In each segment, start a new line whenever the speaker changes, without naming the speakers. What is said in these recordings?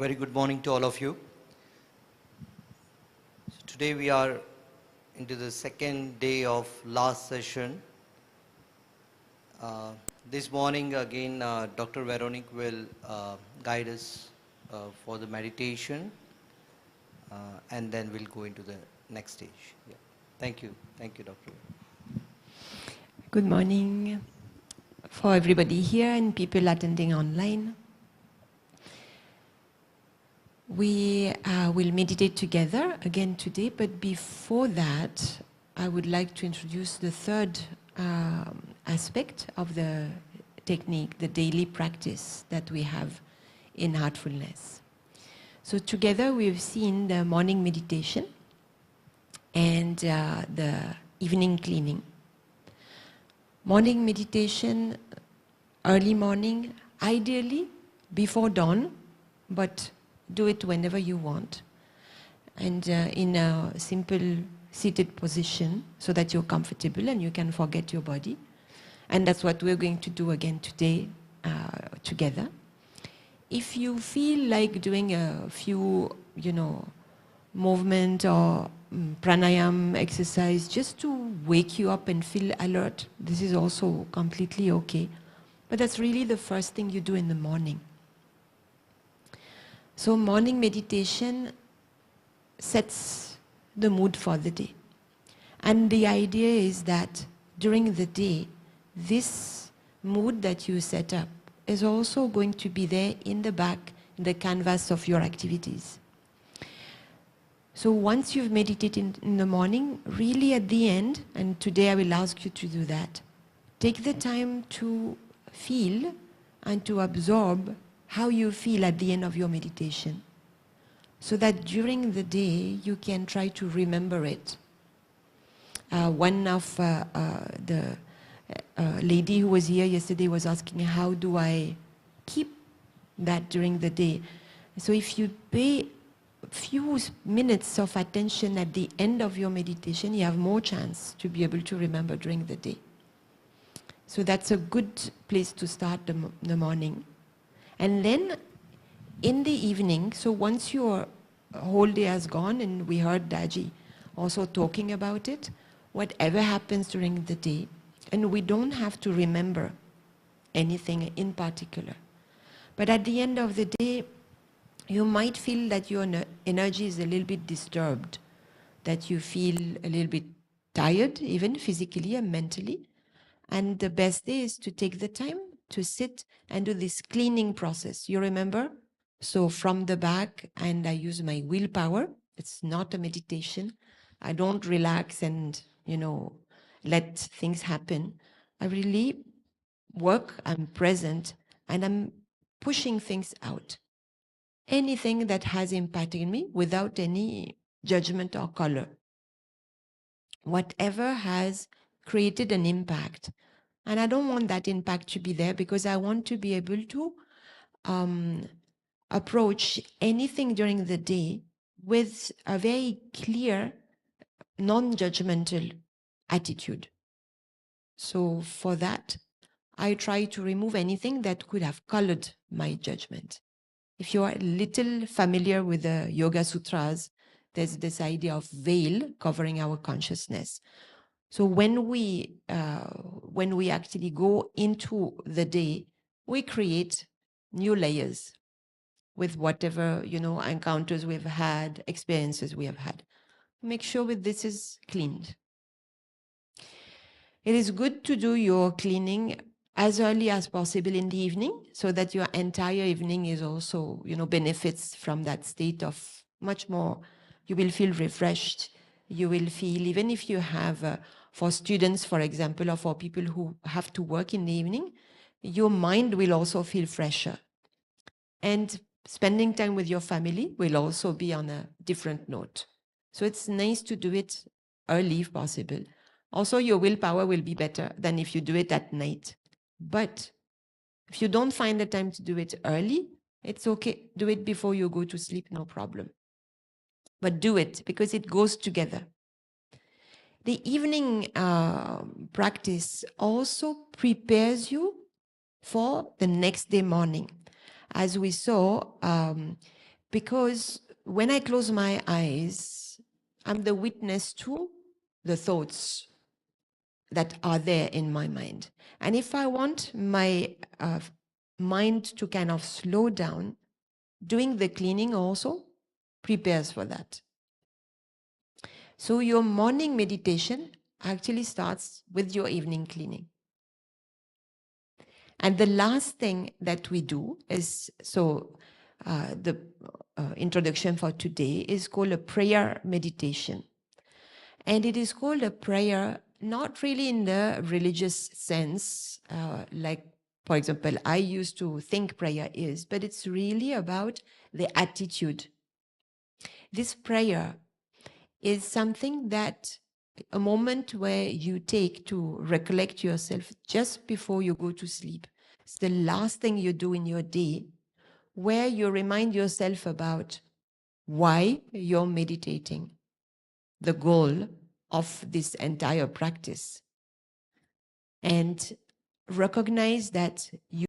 Very good morning to all of you. So today we are into the second day of last session. This morning again Dr. Veronique will guide us for the meditation and then we'll go into the next stage. Yeah. Thank you. Thank you, Doctor.
Good morning for everybody here and people attending online. We will meditate together again today, but before that, I would like to introduce the third aspect of the technique, the daily practice that we have in Heartfulness. So together we've seen the morning meditation and the evening cleaning. Morning meditation, early morning, ideally before dawn, but do it whenever you want, and in a simple seated position so that you're comfortable and you can forget your body. And that's what we're going to do again today together. If you feel like doing a few, movement or pranayam exercise just to wake you up and feel alert, this is also completely okay. But that's really the first thing you do in the morning. So morning meditation sets the mood for the day. And the idea is that during the day, this mood that you set up is also going to be there in the back, in the canvas of your activities. So once you've meditated in the morning, really at the end, and today I will ask you to do that, take the time to feel and to absorb how you feel at the end of your meditation, so that during the day you can try to remember it. One of the lady who was here yesterday was asking, how do I keep that during the day? So if you pay a few minutes of attention at the end of your meditation, you have more chance to be able to remember during the day. So that's a good place to start the morning. And then in the evening, so once your whole day has gone, and we heard Daji also talking about it, whatever happens during the day, and we don't have to remember anything in particular. But at the end of the day, you might feel that your energy is a little bit disturbed, that you feel a little bit tired, even physically and mentally. And the best day is to take the time to sit and do this cleaning process. You remember? So from the back, and I use my willpower. It's not a meditation. I don't relax and, let things happen. I really work, I'm present, and I'm pushing things out. Anything that has impacted me without any judgment or color. Whatever has created an impact. And I don't want that impact to be there because I want to be able to approach anything during the day with a very clear, non-judgmental attitude. So for that, I try to remove anything that could have colored my judgment. If you are a little familiar with the Yoga Sutras, there's this idea of veil covering our consciousness. So when we actually go into the day, we create new layers with whatever, encounters we've had, experiences we have had. Make sure that this is cleaned. It is good to do your cleaning as early as possible in the evening so that your entire evening is also, benefits from that state of much more. You will feel refreshed. You will feel, even if you have, for students, for example, or for people who have to work in the evening, your mind will also feel fresher. And spending time with your family will also be on a different note. So it's nice to do it early if possible. Also, your willpower will be better than if you do it at night. But if you don't find the time to do it early, it's okay. Do it before you go to sleep, no problem. But do it because it goes together. The evening practice also prepares you for the next day morning. As we saw, Because when I close my eyes, I'm the witness to the thoughts that are there in my mind. And if I want my mind to kind of slow down, doing the cleaning also prepares for that. So your morning meditation actually starts with your evening cleaning. And the last thing that we do is, the introduction for today is called a prayer meditation. And it is called a prayer, not really in the religious sense, like, for example, I used to think prayer is, but it's really about the attitude. This prayer is something that a moment where you take to recollect yourself just before you go to sleep. It's the last thing you do in your day, where you remind yourself about why you're meditating, the goal of this entire practice, and recognize that you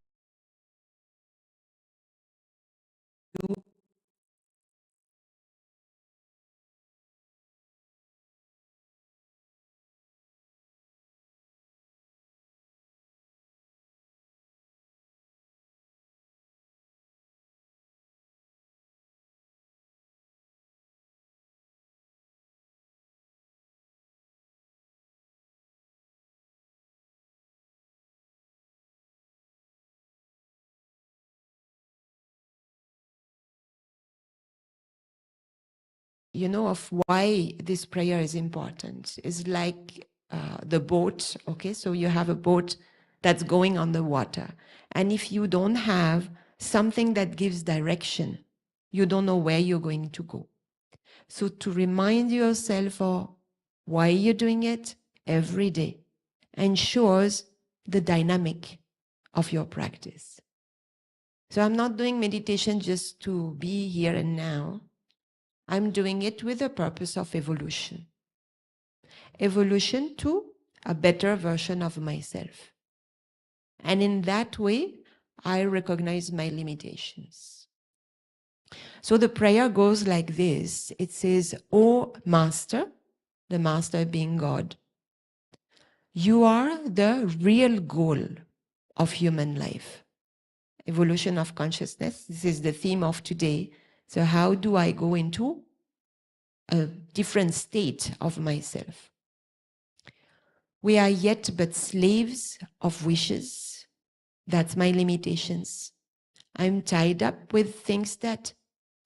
know of why this prayer is important. Is like the boat, okay? So you have a boat that's going on the water. And if you don't have something that gives direction, you don't know where you're going to go. So to remind yourself of why you're doing it every day ensures the dynamic of your practice. So I'm not doing meditation just to be here and now. I'm doing it with the purpose of evolution. Evolution to a better version of myself. And in that way, I recognize my limitations. So the prayer goes like this. It says, "O Master," the Master being God, "you are the real goal of human life." Evolution of consciousness. This is the theme of today. So how do I go into a different state of myself? We are yet but slaves of wishes. That's my limitations. I'm tied up with things that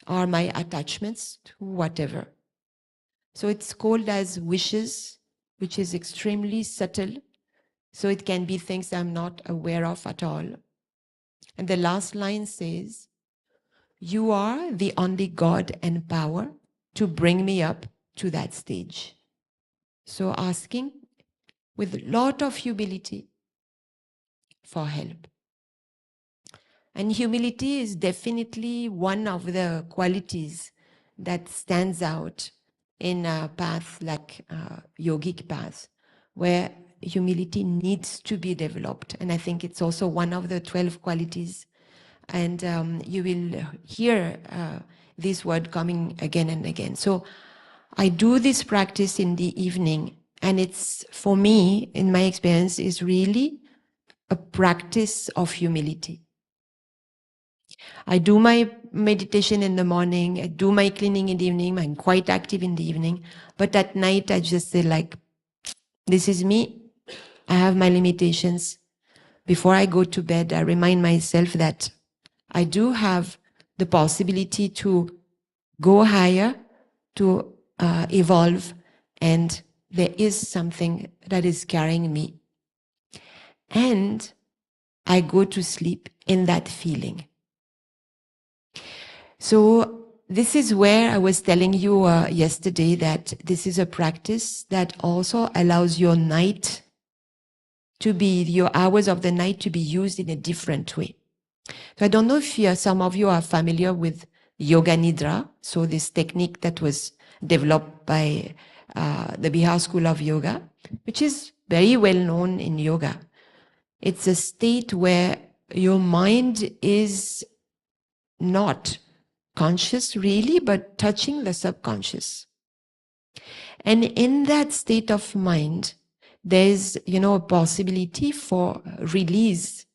are my attachments to whatever. So it's called as wishes, which is extremely subtle. So it can be things I'm not aware of at all. And the last line says, "You are the only God and power to bring me up to that stage." So asking with a lot of humility for help. And humility is definitely one of the qualities that stands out in a path like yogic path, where humility needs to be developed. And I think it's also one of the 12 qualities. And you will hear this word coming again and again. So I do this practice in the evening, and it's, for me, in my experience, is really a practice of humility. I do my meditation in the morning, I do my cleaning in the evening, I'm quite active in the evening, but at night I just say like, this is me, I have my limitations. Before I go to bed, I remind myself that I do have the possibility to go higher, to evolve, and there is something that is carrying me. And I go to sleep in that feeling. So this is where I was telling you yesterday that this is a practice that also allows your night to be, your hours of the night to be used in a different way. So I don't know if some of you are familiar with Yoga Nidra, so this technique that was developed by the Bihar School of Yoga, which is very well known in yoga. It's a state where your mind is not conscious really, but touching the subconscious. And in that state of mind, there's, a possibility for release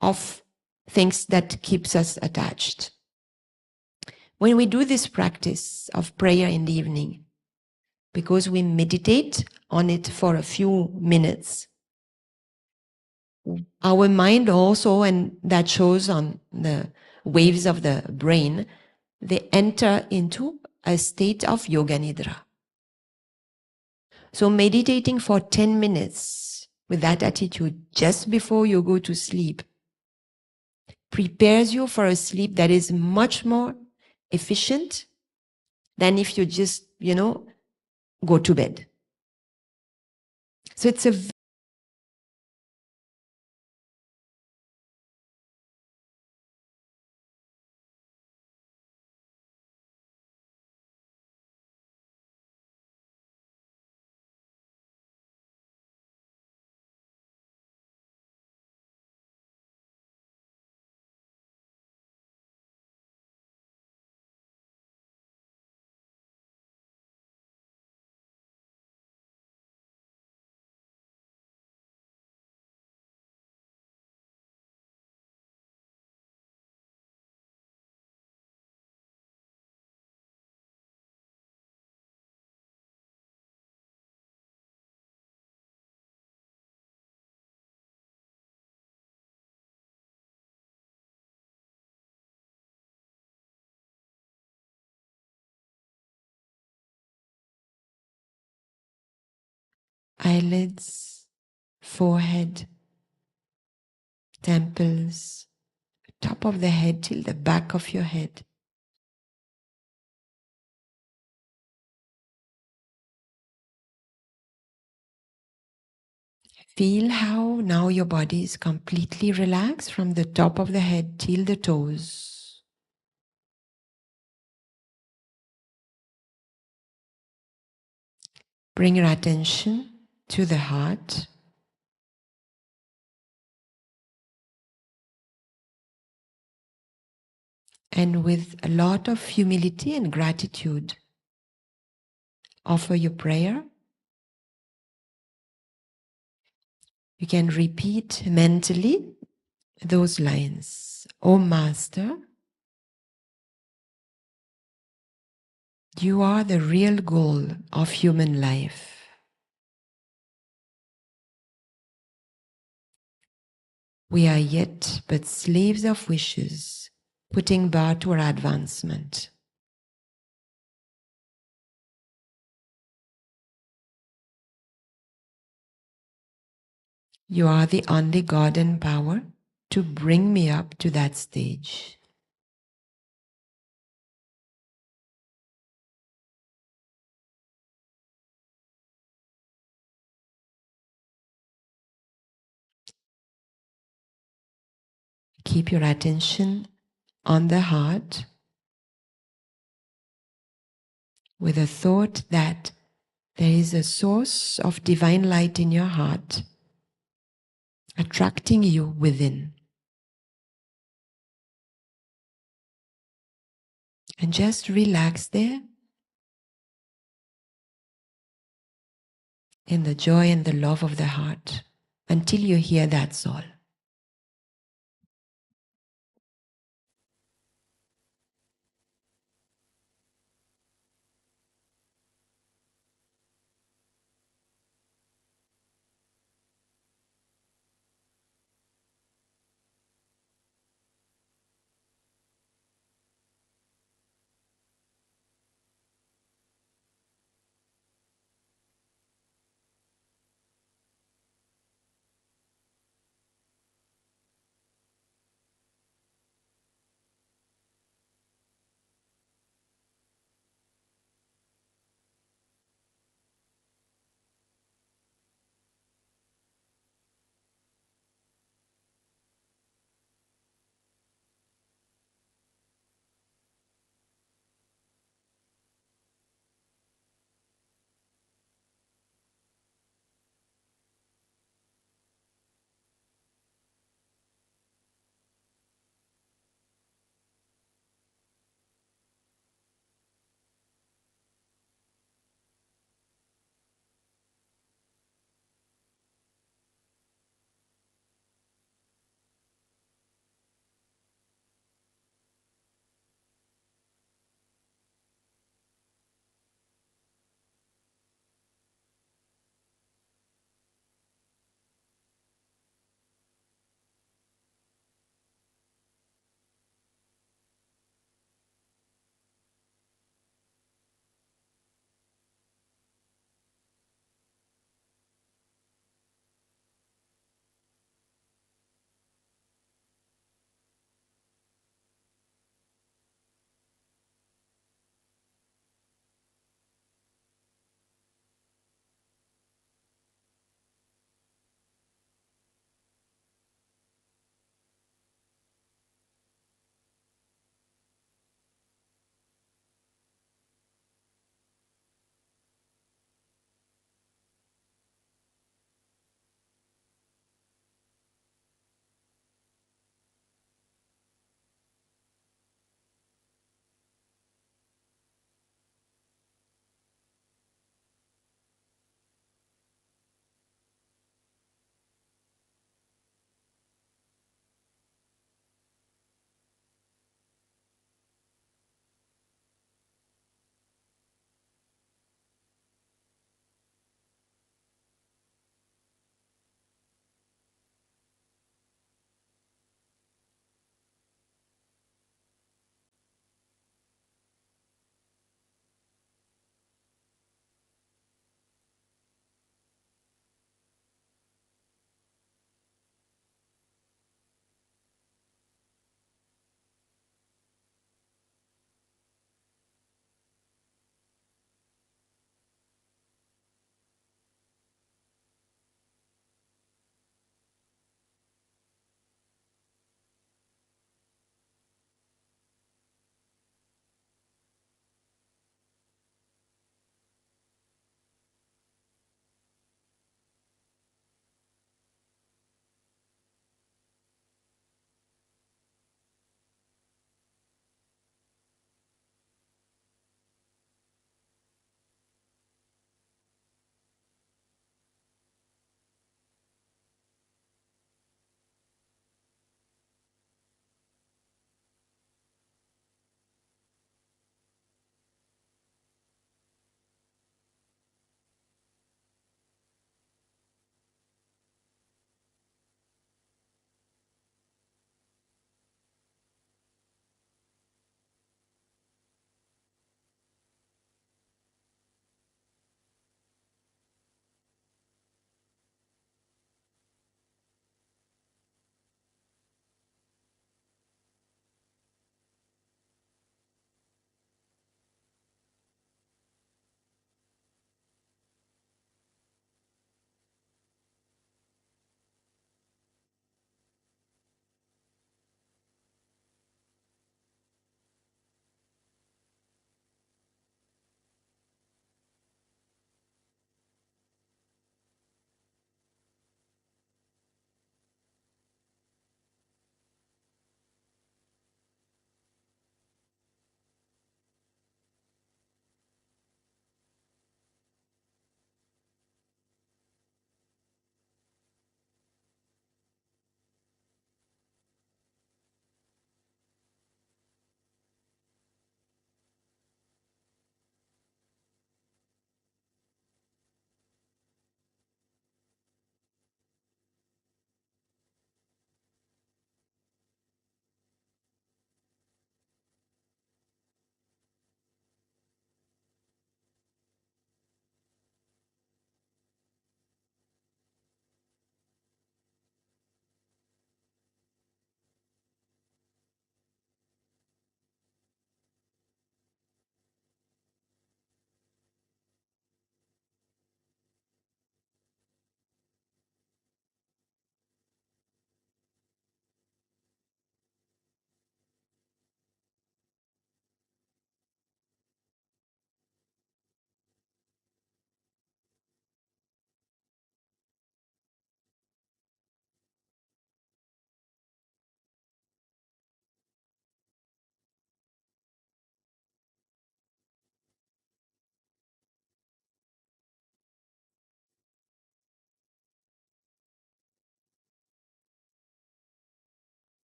of things that keeps us attached. When we do this practice of prayer in the evening, because we meditate on it for a few minutes, our mind also, and that shows on the waves of the brain, they enter into a state of yoga nidra. So meditating for 10 minutes with that attitude just before you go to sleep prepares you for a sleep that is much more efficient than if you just, go to bed. So it's a eyelids, forehead, temples, top of the head till the back of your head. Feel how now your body is completely relaxed from the top of the head till the toes. Bring your attention to the heart. And with a lot of humility and gratitude, offer your prayer. You can repeat mentally those lines. O Master, you are the real goal of human life. We are yet but slaves of wishes, putting bar to our advancement. You are the only God and power to bring me up to that stage. Keep your attention on the heart with a thought that there is a source of divine light in your heart attracting you within. And just relax there in the joy and the love of the heart until you hear that soul.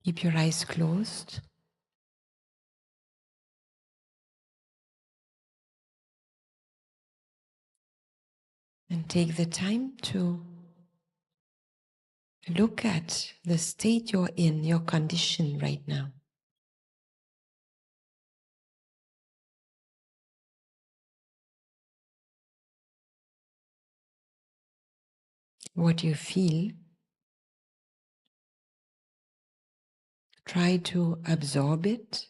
Keep your eyes closed. And take the time to look at the state you're in, your condition right now. What you feel, try to absorb it.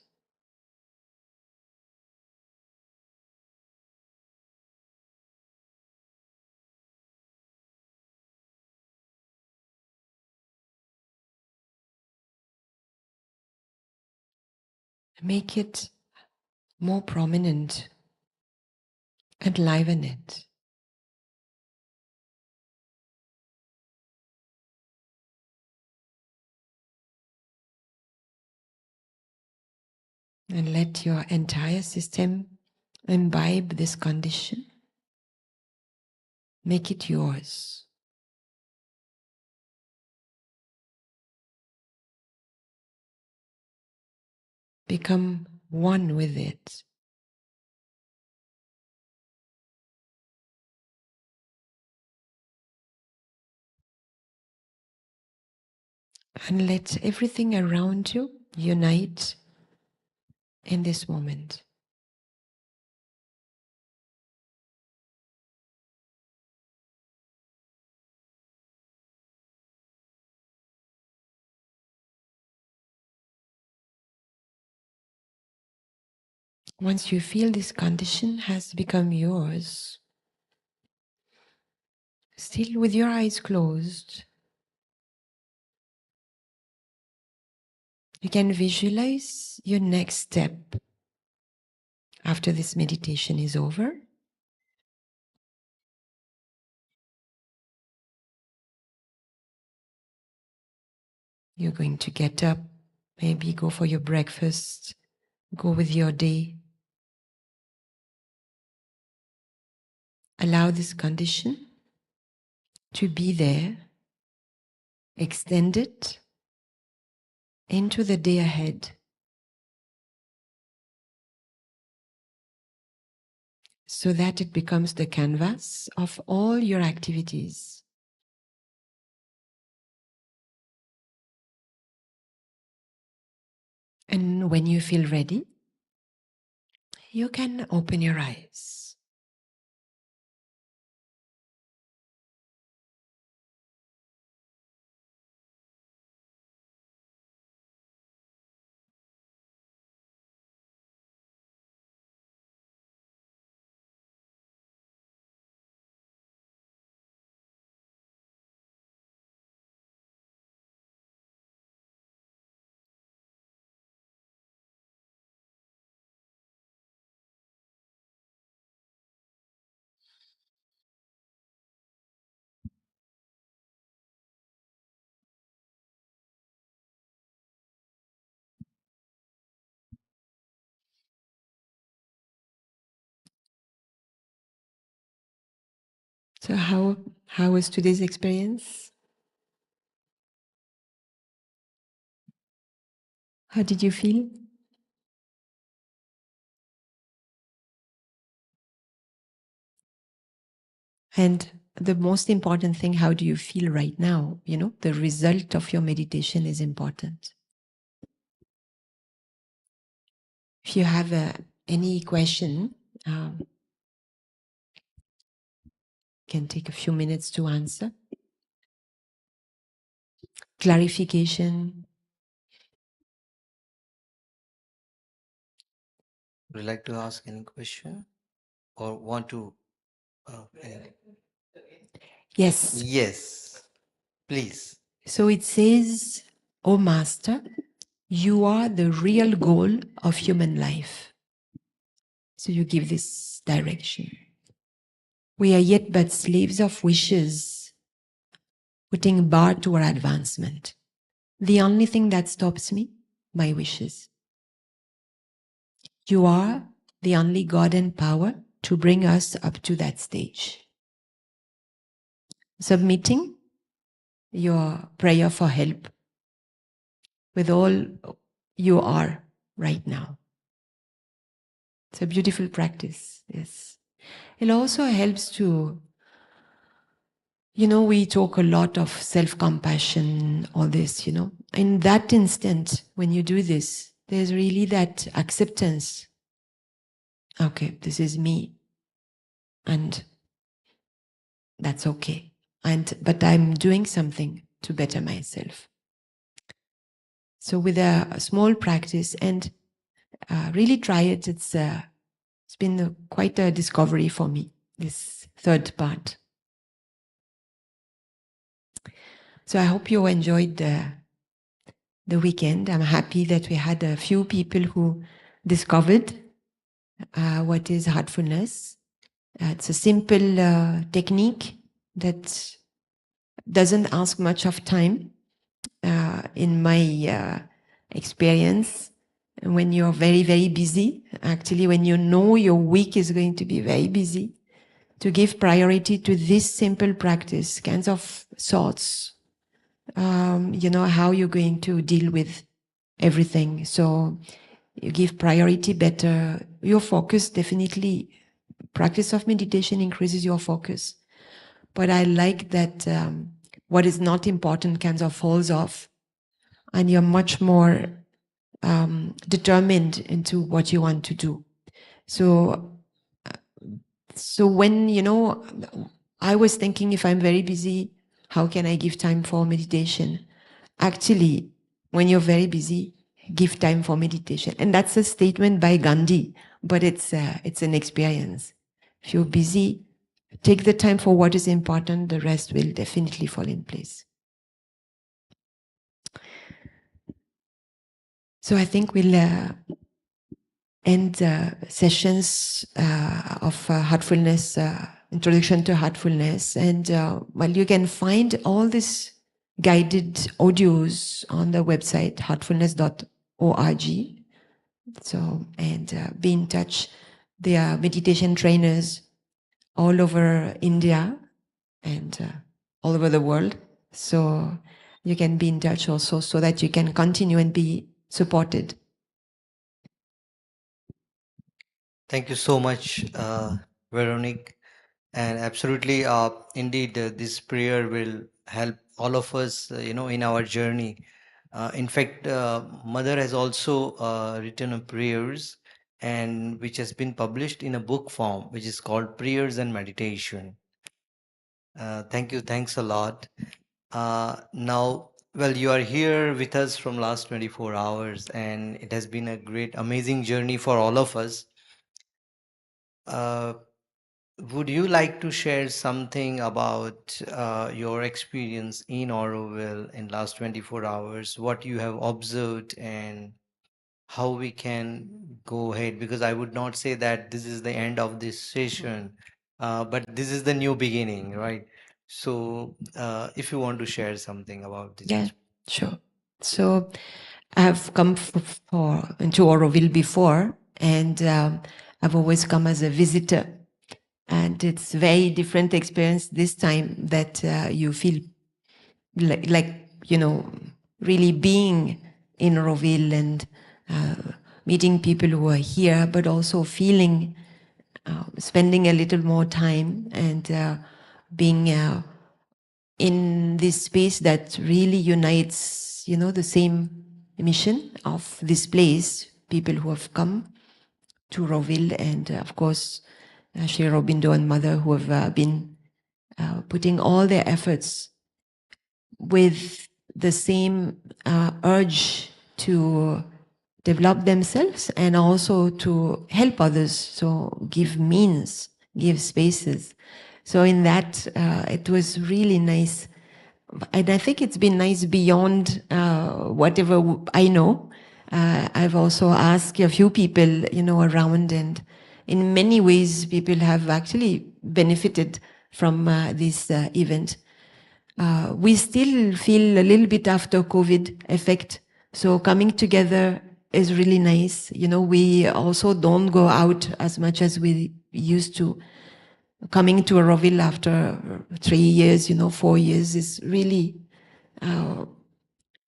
Make it more prominent, enliven it. And let your entire system imbibe this condition. Make it yours. Become one with it. And let everything around you unite in this moment. Once you feel this condition has become yours, still with your eyes closed, you can visualize your next step after this meditation is over. You're going to get up, maybe go for your breakfast, go with your day. Allow this condition to be there, extend it into the day ahead, so that it becomes the canvas of all your activities. And when you feel ready, you can open your eyes. So how was today's experience? How did you feel? And the most important thing, how do you feel right now? You know, the result of your meditation is important. If you have any question, you can take a few minutes to answer. Clarification.
Would you like to ask any question or want to? Anything?
Yes.
Yes, please.
So it says, "O Master, you are the real goal of human life." So you give this direction. We are yet but slaves of wishes, putting bar to our advancement. The only thing that stops me, my wishes. You are the only God and power to bring us up to that stage. Submitting your prayer for help with all you are right now. It's a beautiful practice, yes. It also helps to, we talk a lot of self-compassion, all this, In that instant, when you do this, there's really that acceptance. Okay, this is me. And that's okay. But I'm doing something to better myself. So with a small practice, and really try it. It's been quite a discovery for me, this third part. So I hope you enjoyed the weekend. I'm happy that we had a few people who discovered what is heartfulness. It's a simple technique that doesn't ask much of time. In my experience, when you're very, very busy, actually, when you know your week is going to be very busy, to give priority to this simple practice, kinds of thoughts, how you're going to deal with everything. So you give priority better. Your focus, definitely, practice of meditation increases your focus. But I like that what is not important kind of falls off, and you're much more determined into what you want to do. So when, I was thinking, if I'm very busy, how can I give time for meditation? Actually, when you're very busy, give time for meditation. And that's a statement by Gandhi, but it's an experience. If you're busy, take the time for what is important, the rest will definitely fall in place. So I think we'll end sessions of heartfulness, introduction to heartfulness. And you can find all these guided audios on the website, heartfulness.org. So, and be in touch. There are meditation trainers all over India and all over the world. So you can be in touch also so that you can continue and be supported.
Thank you so much, Veronique. And absolutely, indeed, this prayer will help all of us, in our journey. In fact, Mother has also written a prayers, and which has been published in a book form, which is called Prayers and Meditation. Thank you. Thanks a lot. Now, well, you are here with us from last 24 hours, and it has been a great, amazing journey for all of us. Uh, would you like to share something about your experience in Auroville in last 24 hours, what you have observed, and how we can go ahead? Because I would not say that this is the end of this session, but this is the new beginning, right? So, if you want to share something about this.
Yeah, sure. So I have come into Auroville before, and I've always come as a visitor. And it's very different experience this time that you feel like, really being in Auroville and meeting people who are here, but also feeling, spending a little more time and being in this space that really unites, the same mission of this place, people who have come to Roville, and of course, Sri Aurobindo and Mother, who have been putting all their efforts with the same urge to develop themselves and also to help others. So give means, give spaces. So in that, it was really nice. And I think it's been nice beyond whatever I know. I've also asked a few people, around, and in many ways, people have actually benefited from this event. We still feel a little bit after COVID effect. So coming together is really nice. We also don't go out as much as we used to. Coming to Auroville after 3 years, 4 years is really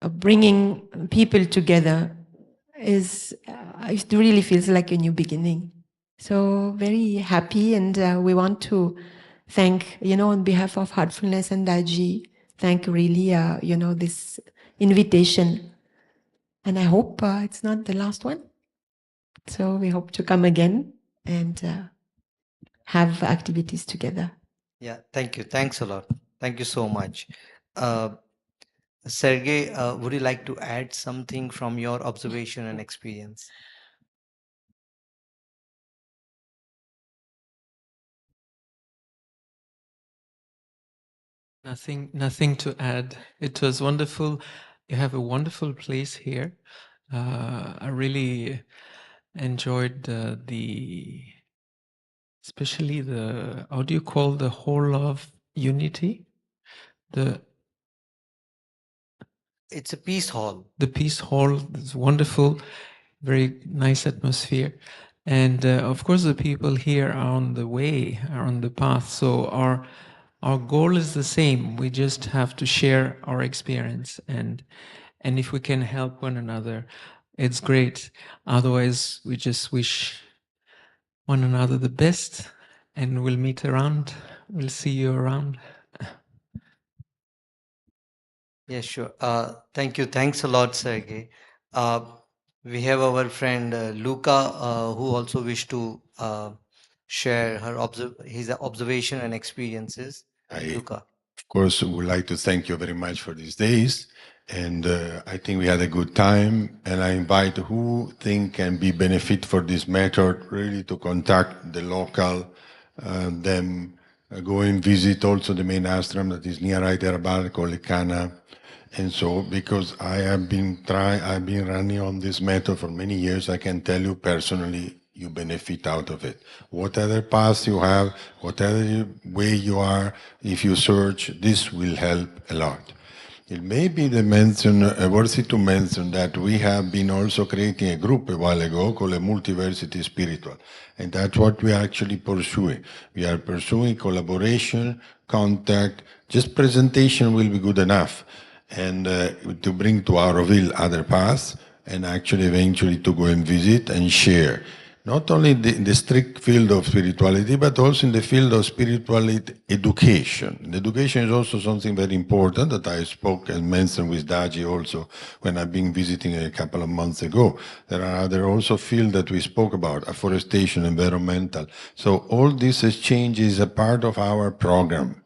bringing people together is, it really feels like a new beginning. So very happy, and we want to thank, on behalf of Heartfulness and Daji, thank really, this invitation. And I hope it's not the last one. So we hope to come again and have activities together.
Yeah, thank you. Thanks a lot. Thank you so much. Uh, Sergey, would you like to add something from your observation and experience?
Nothing to add. It was wonderful. You have a wonderful place here. I really enjoyed especially how do you call the hall of unity?
It's a peace hall.
The peace hall is wonderful, very nice atmosphere. And of course, the people here are on the way, are on the path. So our goal is the same. We just have to share our experience, and if we can help one another, it's great. Otherwise, we just wish one another the best, and we'll meet around. We'll see you around.
Yeah, sure. Thank you. Thanks a lot, Sergey. Uh, we have our friend Luca, who also wish to share his observation and experiences. Luca.
Of course, would like to thank you very much for these days. And I think we had a good time. And I invite who think can be benefit for this method really to contact the local, them go and visit also the main ashram that is near Hyderabad called Ekana. And so, because I've been running on this method for many years, I can tell you personally, you benefit out of it. Whatever path you have, whatever way you are, if you search, this will help a lot. It may be worthy to mention that we have been also creating a group a while ago called a Multiversity Spiritual. And that's what we are actually pursuing. We are pursuing collaboration, contact, just presentation will be good enough. And to bring to Auroville other paths, and actually eventually to go and visit and share. Not only in the strict field of spirituality, but also in the field of spirituality education. And education is also something very important that I spoke and mentioned with Daji also when I've been visiting a couple of months ago. There are other also fields that we spoke about, afforestation, environmental. So all this exchange is a part of our program,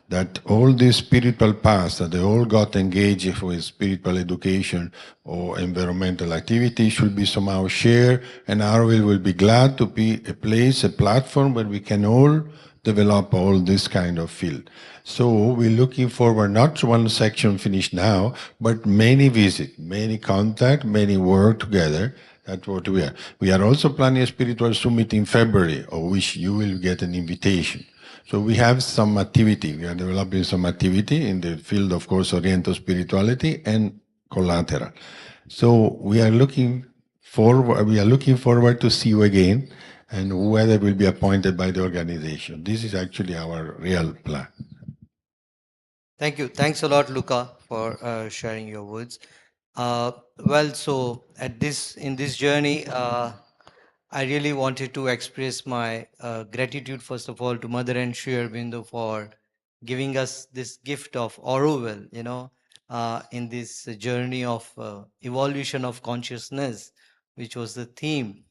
that all these spiritual paths that they all got engaged with spiritual education or environmental activity should be somehow shared, and Arville will be glad to be a place, a platform where we can all develop all this kind of field. So we're looking forward not to one section finished now, but many visit, many contact, many work together. That's what we are. We are also planning a spiritual summit in February, of which you will get an invitation. So we have some activity. We are developing some activity in the field of course Oriental spirituality and collateral. So we are looking forward to see you again, and whoever will be appointed by the organization. This is actually our real plan.
Thank you. Thanks a lot, Luca, for sharing your words. Well, so in this journey, I really wanted to express my gratitude, first of all, to Mother and Sri Aurobindo for giving us this gift of Auroville, in this journey of evolution of consciousness, which was the theme.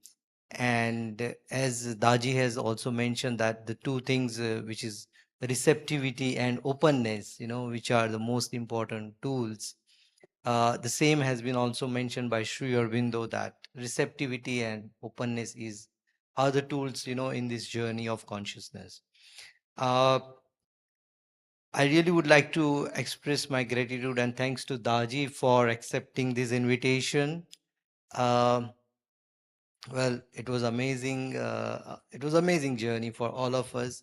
And as Daji has also mentioned, that the two things, which is receptivity and openness, which are the most important tools. The same has been also mentioned by Sri Aurobindo, that receptivity and openness are the tools, in this journey of consciousness. Uh, I really would like to express my gratitude and thanks to Daji for accepting this invitation. Um well, it was amazing. It was amazing journey for all of us.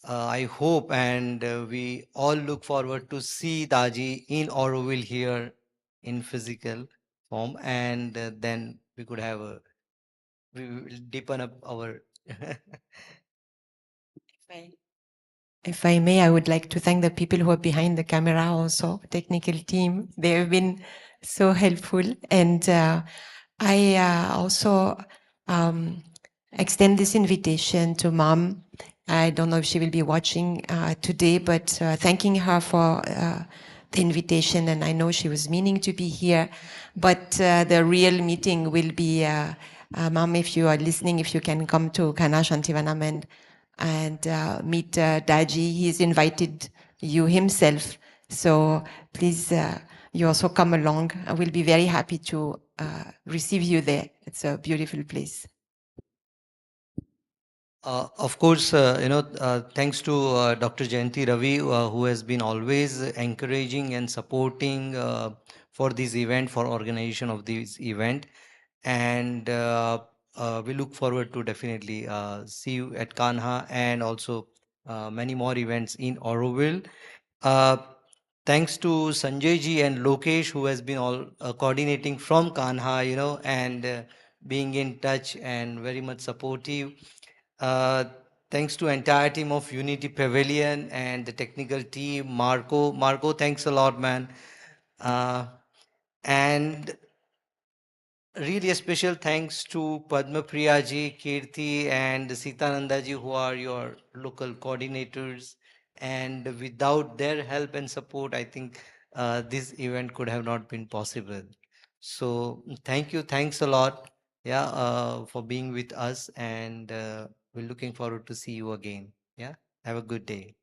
I hope and we all look forward to see Daji in Auroville here in physical form, and then we will deepen up our.
if I may, I would like to thank the people who are behind the camera also, technical team. They have been so helpful. And I also extend this invitation to Mom. I don't know if she will be watching today, but thanking her for the invitation. And I know she was meaning to be here, but the real meeting will be, Mom, if you are listening, if you can come to Kana Shantivanam and meet Daji. He's invited you himself. So please, you also come along. I will be very happy to receive you there. It's a beautiful place.
Of course, thanks to Dr. Jayanti Ravi, who has been always encouraging and supporting for this event, for organization of this event. And we look forward to definitely see you at Kanha and also many more events in Auroville. Uh, Thanks to Sanjay ji and Lokesh, who has been all coordinating from Kanha, and being in touch and very much supportive. Uh, Thanks to entire team of Unity Pavilion and the technical team, Marco. Marco, thanks a lot, man. And really a special thanks to Padma Priya ji, Kirti, and Sitananda ji, who are your local coordinators. And without their help and support, I think this event could have not been possible. So thank you, thanks a lot, yeah, for being with us, and we're looking forward to see you again. Yeah, have a good day.